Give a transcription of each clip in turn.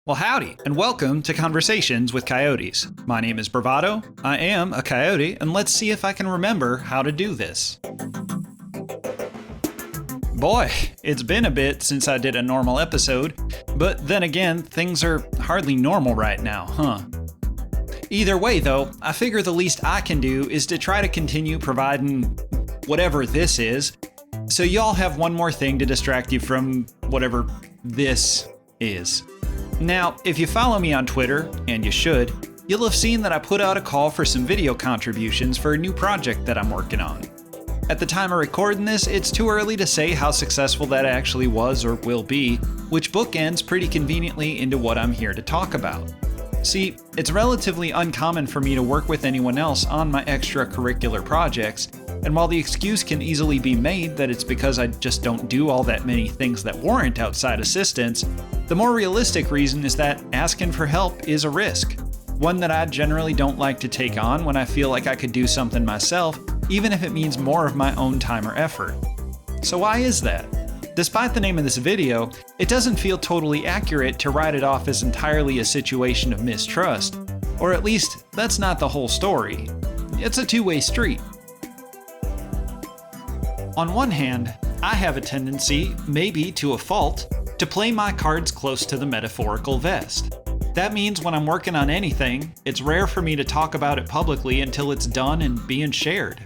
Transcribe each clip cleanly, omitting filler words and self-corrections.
Well, howdy, and welcome to Conversations with Coyotes. My name is Bravado, I am a coyote, and let's see if I can remember how to do this. Boy, it's been a bit since I did a normal episode, but then again, things are hardly normal right now, huh? Either way, though, I figure the least I can do is to try to continue providing whatever this is, so y'all have one more thing to distract you from whatever this is. Now, if you follow me on Twitter, and you should, you'll have seen that I put out a call for some video contributions for a new project that I'm working on. At the time of recording this, it's too early to say how successful that actually was or will be, which bookends pretty conveniently into what I'm here to talk about. See, it's relatively uncommon for me to work with anyone else on my extracurricular projects, and while the excuse can easily be made that it's because I just don't do all that many things that warrant outside assistance, the more realistic reason is that asking for help is a risk, one that I generally don't like to take on when I feel like I could do something myself, even if it means more of my own time or effort. So why is that? Despite the name of this video, it doesn't feel totally accurate to write it off as entirely a situation of mistrust, or at least that's not the whole story. It's a two-way street. On one hand, I have a tendency, maybe to a fault, to play my cards close to the metaphorical vest. That means when I'm working on anything, it's rare for me to talk about it publicly until it's done and being shared.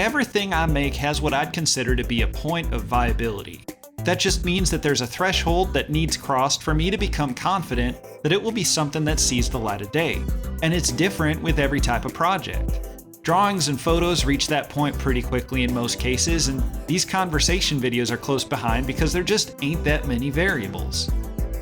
Everything I make has what I'd consider to be a point of viability. That just means that there's a threshold that needs crossed for me to become confident that it will be something that sees the light of day. And it's different with every type of project. Drawings and photos reach that point pretty quickly in most cases, and these conversation videos are close behind because there just ain't that many variables.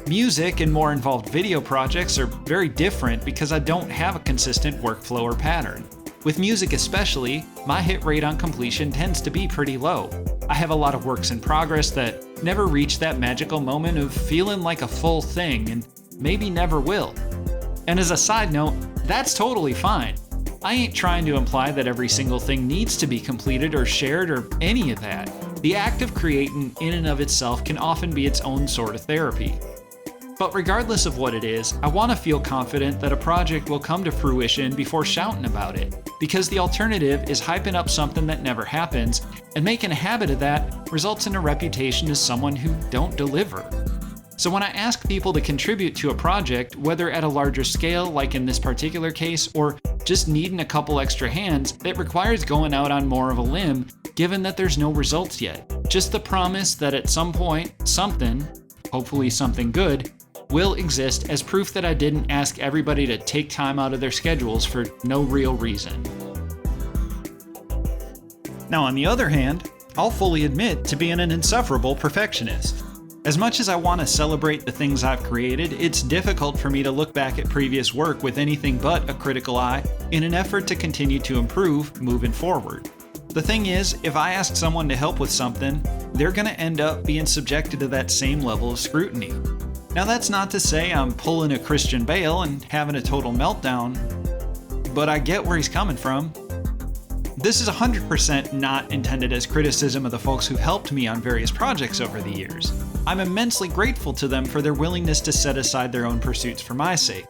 Music and more involved video projects are very different because I don't have a consistent workflow or pattern. With music especially, my hit rate on completion tends to be pretty low. I have a lot of works in progress that never reach that magical moment of feeling like a full thing and maybe never will. And as a side note, that's totally fine. I ain't trying to imply that every single thing needs to be completed or shared or any of that. The act of creating in and of itself can often be its own sort of therapy. But regardless of what it is, I want to feel confident that a project will come to fruition before shouting about it, because the alternative is hyping up something that never happens, and making a habit of that results in a reputation as someone who don't deliver. So when I ask people to contribute to a project, whether at a larger scale like in this particular case, or just needing a couple extra hands, it requires going out on more of a limb, given that there's no results yet. Just the promise that at some point, something, hopefully something good, will exist as proof that I didn't ask everybody to take time out of their schedules for no real reason. Now on the other hand, I'll fully admit to being an insufferable perfectionist. As much as I want to celebrate the things I've created, it's difficult for me to look back at previous work with anything but a critical eye in an effort to continue to improve moving forward. The thing is, if I ask someone to help with something, they're going to end up being subjected to that same level of scrutiny. Now that's not to say I'm pulling a Christian Bale and having a total meltdown, but I get where he's coming from. This is 100% not intended as criticism of the folks who helped me on various projects over the years. I'm immensely grateful to them for their willingness to set aside their own pursuits for my sake.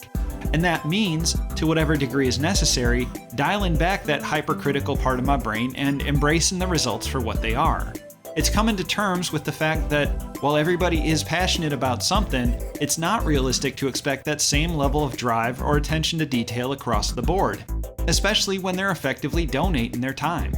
And that means, to whatever degree is necessary, dialing back that hypercritical part of my brain and embracing the results for what they are. It's coming to terms with the fact that while everybody is passionate about something, it's not realistic to expect that same level of drive or attention to detail across the board, especially when they're effectively donating their time.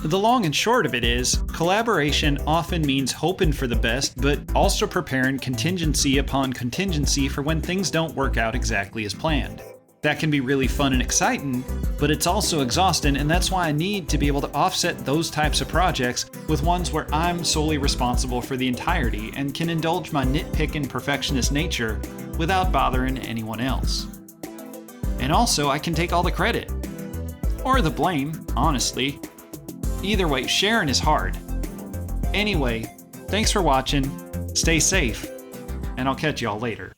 The long and short of it is, collaboration often means hoping for the best, but also preparing contingency upon contingency for when things don't work out exactly as planned. That can be really fun and exciting, but it's also exhausting, and that's why I need to be able to offset those types of projects with ones where I'm solely responsible for the entirety and can indulge my nitpicking perfectionist nature without bothering anyone else. And also, I can take all the credit. Or the blame, honestly. Either way, sharing is hard. Anyway, thanks for watching, stay safe, and I'll catch y'all later.